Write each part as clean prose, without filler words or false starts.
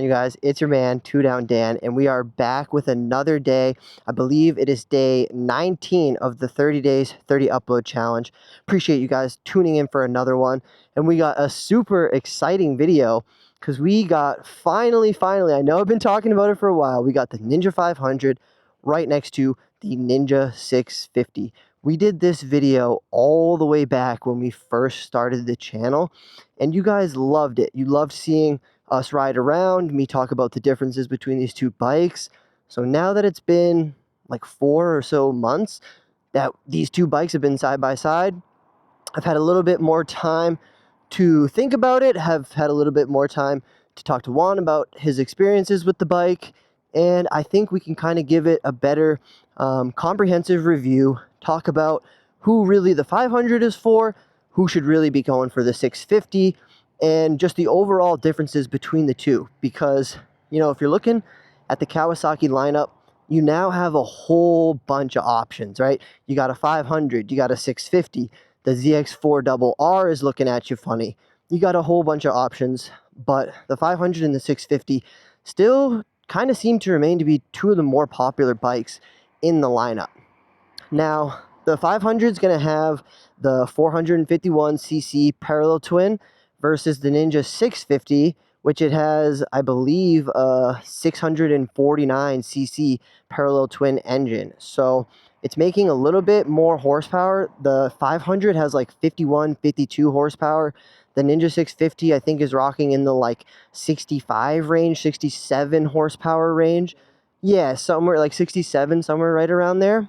You guys, it's your man, Two Down Dan, and we are back with another day. I believe it is day 19 of the 30 days, 30 upload challenge. Appreciate you guys tuning in for another one. And we got a super exciting video because we got finally, I know I've been talking about it for a while. We got the Ninja 500 right next to the Ninja 650. We did this video all the way back when we first started the channel, and you guys loved it. You loved seeing us ride around, me talk about the differences between these two bikes. So now that it's been like 4 or so months that these two bikes have been side by side, I've had a little bit more time to think about it, have had a little bit more time to talk to Juan about his experiences with the bike, and I think we can kind of give it a better comprehensive review, talk about who really the 500 is for, who should really be going for the 650, and just the overall differences between the two. Because, you know, if you're looking at the Kawasaki lineup, you now have a whole bunch of options, right? You got a 500, you got a 650, the ZX4RR is looking at you funny. You got a whole bunch of options, but the 500 and the 650 still kind of seem to remain to be two of the more popular bikes in the lineup. Now, the 500 is going to have the 451cc parallel twin versus the Ninja 650, which it has, I believe, a 649cc parallel twin engine. So it's making a little bit more horsepower. The 500 has like 51, 52 horsepower. The Ninja 650, I think, is rocking in the like 65 range, 67 horsepower range. Yeah, somewhere like 67, somewhere right around there.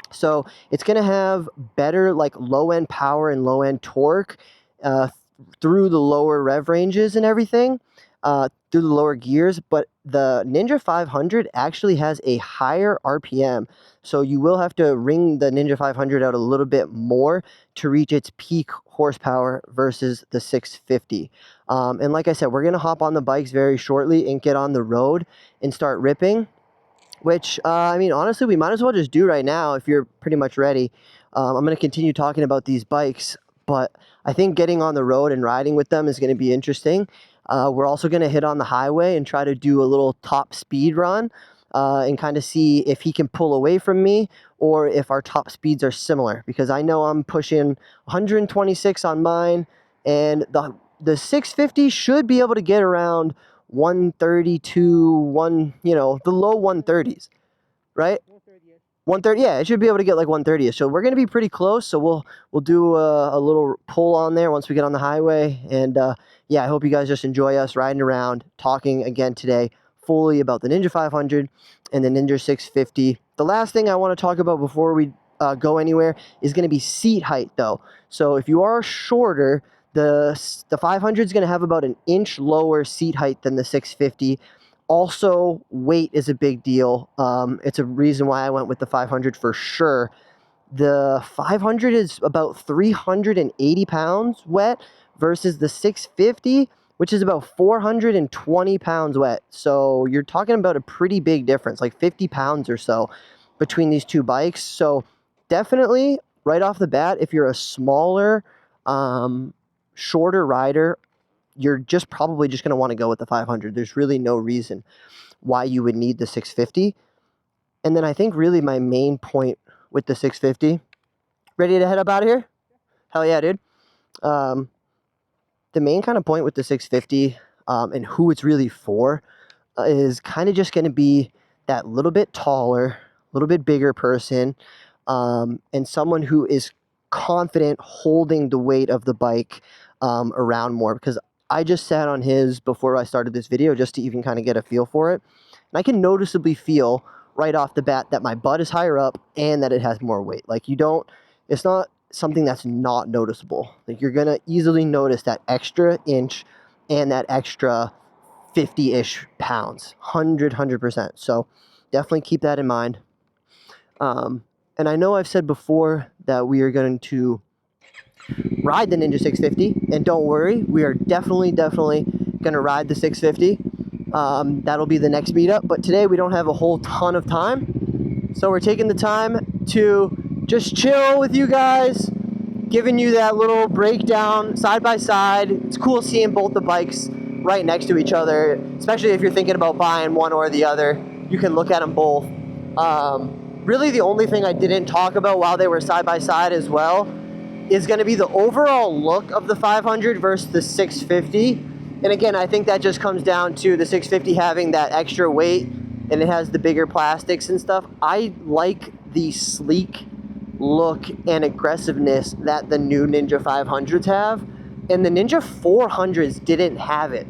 So it's going to have better like low-end power and low-end torque through the lower rev ranges and everything, through the lower gears. But the Ninja 500 actually has a higher RPM. So you will have to wring the Ninja 500 out a little bit more to reach its peak horsepower versus the 650. And like I said, we're going to hop on the bikes very shortly and get on the road and start ripping. Which, I mean, honestly, we might as well just do right now if you're pretty much ready. I'm going to continue talking about these bikes, but I think getting on the road and riding with them is going to be interesting. We're also going to hit on the highway and try to do a little top speed run and kind of see if he can pull away from me or if our top speeds are similar. Because I know I'm pushing 126 on mine, and the 650 should be able to get around 132, the low 130s, right? 130, yeah, it should be able to get like 130. So we're going to be pretty close. So we'll do a little pull on there once we get on the highway. And yeah, I hope you guys just enjoy us riding around, talking again today fully about the Ninja 500 and the Ninja 650. The last thing I want to talk about before we go anywhere is going to be seat height, though. So if you are shorter, the 500 is going to have about an inch lower seat height than the 650. Also, weight is a big deal. It's a reason why I went with the 500 for sure. The 500 is about 380 pounds wet versus the 650, which is about 420 pounds wet. So you're talking about a pretty big difference, like 50 pounds or so between these two bikes. So definitely, right off the bat, if you're a smaller, shorter rider, you're just probably just going to want to go with the 500. There's really no reason why you would need the 650. And then I think really my main point with the 650, ready to head up out of here? Hell yeah, dude. The main kind of point with the 650 and who it's really for is kind of just going to be that little bit taller, a little bit bigger person, and someone who is confident holding the weight of the bike around more. Because I just sat on his before I started this video just to even kind of get a feel for it. And I can noticeably feel right off the bat that my butt is higher up and that it has more weight. Like it's not something that's not noticeable. Like you're going to easily notice that extra inch and that extra 50-ish pounds, 100%. So definitely keep that in mind. And I know I've said before that we are going to ride the Ninja 650, and don't worry, we are definitely going to ride the 650. That'll be the next meetup, but today we don't have a whole ton of time, so we're taking the time to just chill with you guys, giving you that little breakdown side by side. It's cool seeing both the bikes right next to each other, especially if you're thinking about buying one or the other. You can look at them both. Really the only thing I didn't talk about while they were side by side as well is going to be the overall look of the 500 versus the 650. And again, I think that just comes down to the 650 having that extra weight and it has the bigger plastics and stuff. I like the sleek look and aggressiveness that the new Ninja 500s have, and the Ninja 400s didn't have it.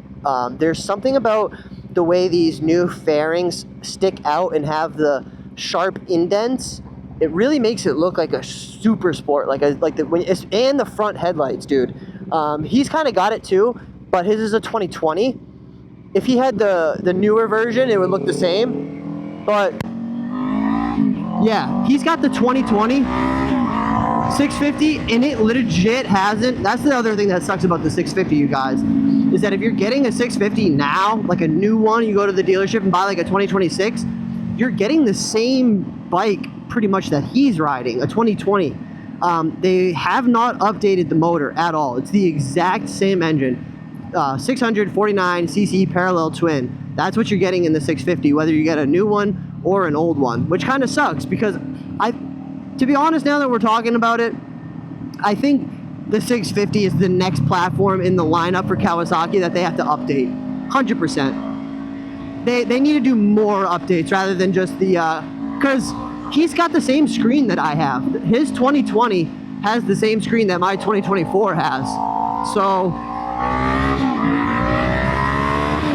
There's something about the way these new fairings stick out and have the sharp indents. It really makes it look like a super sport, and the front headlights, dude. He's kind of got it too, but his is a 2020. If he had the newer version, it would look the same. But yeah, he's got the 2020 650, and it legit hasn't. That's the other thing that sucks about the 650, you guys, is that if you're getting a 650 now, like a new one, you go to the dealership and buy like a 2026, you're getting the same bike pretty much that he's riding, a 2020. They have not updated the motor at all. It's the exact same engine, 649cc parallel twin. That's what you're getting in the 650, whether you get a new one or an old one, which kind of sucks because to be honest, now that we're talking about it, I think the 650 is the next platform in the lineup for Kawasaki that they have to update, 100%. They need to do more updates rather than just the, because he's got the same screen that I have. His 2020 has the same screen that my 2024 has. So,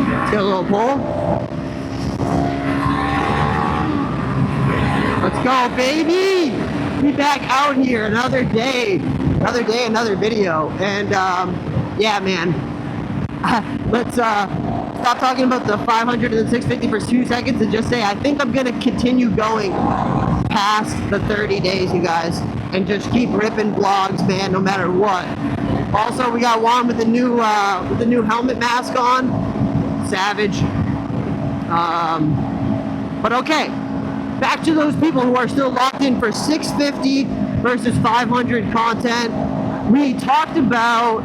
let's get a little pull. Let's go, baby! We back out here, another day, another video. And yeah, man, let's stop talking about the 500 and the 650 for 2 seconds and just say I think I'm gonna continue going past the 30 days, you guys, and just keep ripping vlogs, man, no matter what. Also, we got Juan with the new helmet mask on, savage. But okay, back to those people who are still locked in for 650 versus 500 content. We talked about,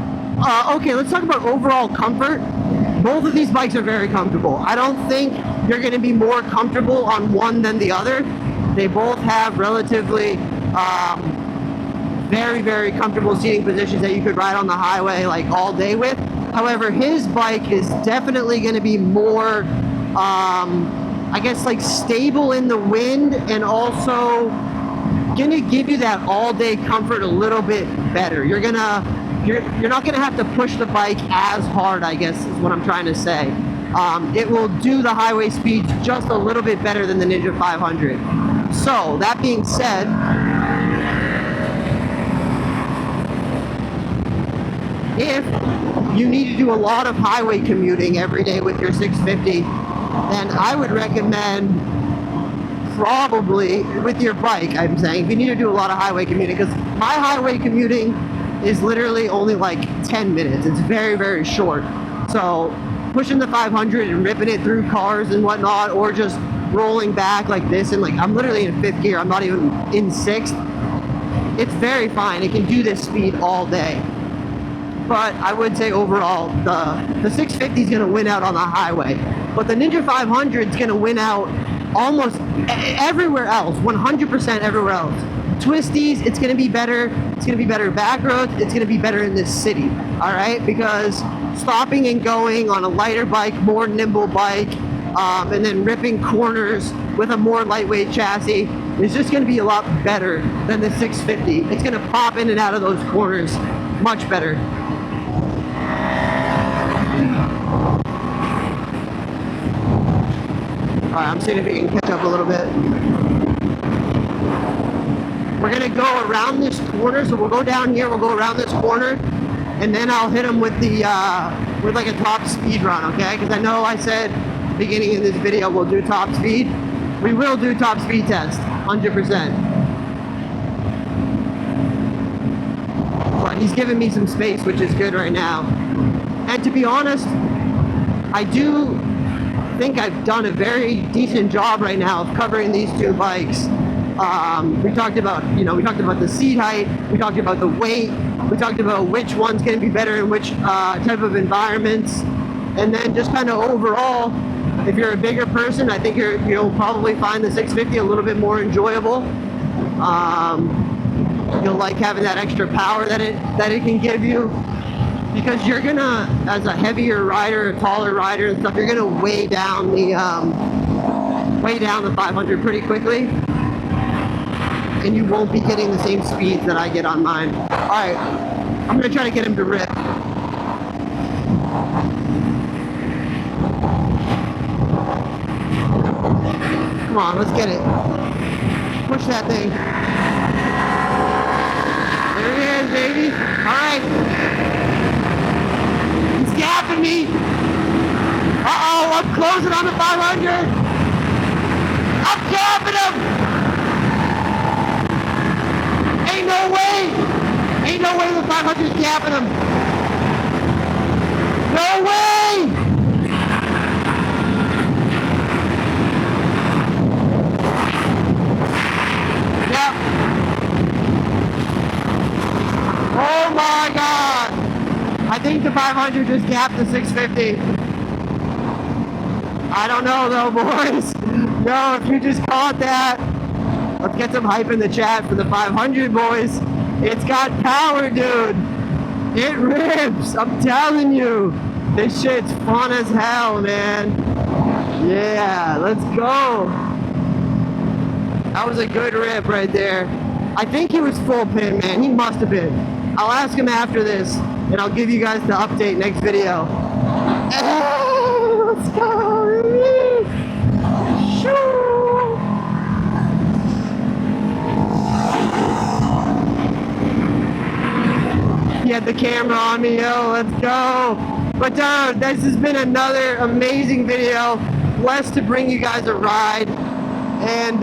okay, let's talk about overall comfort. Both of these bikes are very comfortable. I don't think you're gonna be more comfortable on one than the other. They both have relatively very, very comfortable seating positions that you could ride on the highway like all day with. However, his bike is definitely gonna be more, I guess, like stable in the wind, and also gonna give you that all-day comfort a little bit better. You're not gonna have to push the bike as hard, I guess is what I'm trying to say. It will do the highway speeds just a little bit better than the Ninja 500. So that being said, if you need to do a lot of highway commuting every day with your 650, then I would recommend probably with your bike, I'm saying, if you need to do a lot of highway commuting, because my highway commuting is literally only like 10 minutes. It's very, very short. So pushing the 500 and ripping it through cars and whatnot, or just rolling back like this, and like I'm literally in 5th gear, I'm not even in 6th. It's very fine. It can do this speed all day. But I would say overall, the 650 is going to win out on the highway. But the Ninja 500 is going to win out almost everywhere else, 100% everywhere else. Twisties, it's going to be better. It's going to be better back roads. It's going to be better in this city, all right? Because stopping and going on a lighter bike, more nimble bike, and then ripping corners with a more lightweight chassis is just going to be a lot better than the 650. It's going to pop in and out of those corners much better. Alright, I'm seeing if we can catch up a little bit. We're going to go around this corner, so we'll go down here, we'll go around this corner, and then I'll hit him with the, with like a top speed run, okay? Because I know I said at the beginning of this video we'll do top speed. We will do top speed test, 100%. But he's giving me some space, which is good right now. And to be honest, I do think I've done a very decent job right now of covering these two bikes. We talked about the seat height, we talked about the weight, we talked about which one's going to be better in which type of environments. And then just kind of overall, if you're a bigger person, I think you'll probably find the 650 a little bit more enjoyable. You'll like having that extra power that it can give you, because you're gonna, as a heavier rider, a taller rider and stuff, you're gonna weigh down the 500 pretty quickly, and you won't be getting the same speeds that I get on mine. All right, I'm gonna try to get him to rip. Come on, let's get it. Push that thing. There it is, baby. All right. He's gapping me. Uh-oh, I'm closing on the 500. I'm gapping him. Ain't no way. Ain't no way the 500's gapping him. No way. Oh my God! I think the 500 just gapped the 650. I don't know though, boys. No, if you just caught that, let's get some hype in the chat for the 500, boys. It's got power, dude. It rips. I'm telling you. This shit's fun as hell, man. Yeah, let's go. That was a good rip right there. I think he was full pin, man. He must have been. I'll ask him after this, and I'll give you guys the update next video. Hey, let's go! Shoo! He had the camera on me, yo. Let's go! But dude, this has been another amazing video. Blessed to bring you guys a ride, and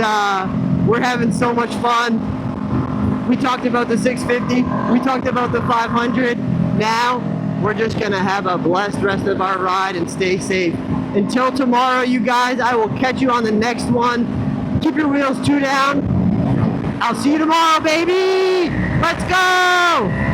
we're having so much fun. We talked about the 650, we talked about the 500. Now, we're just gonna have a blessed rest of our ride and stay safe. Until tomorrow, you guys, I will catch you on the next one. Keep your wheels 2 down. I'll see you tomorrow, baby! Let's go!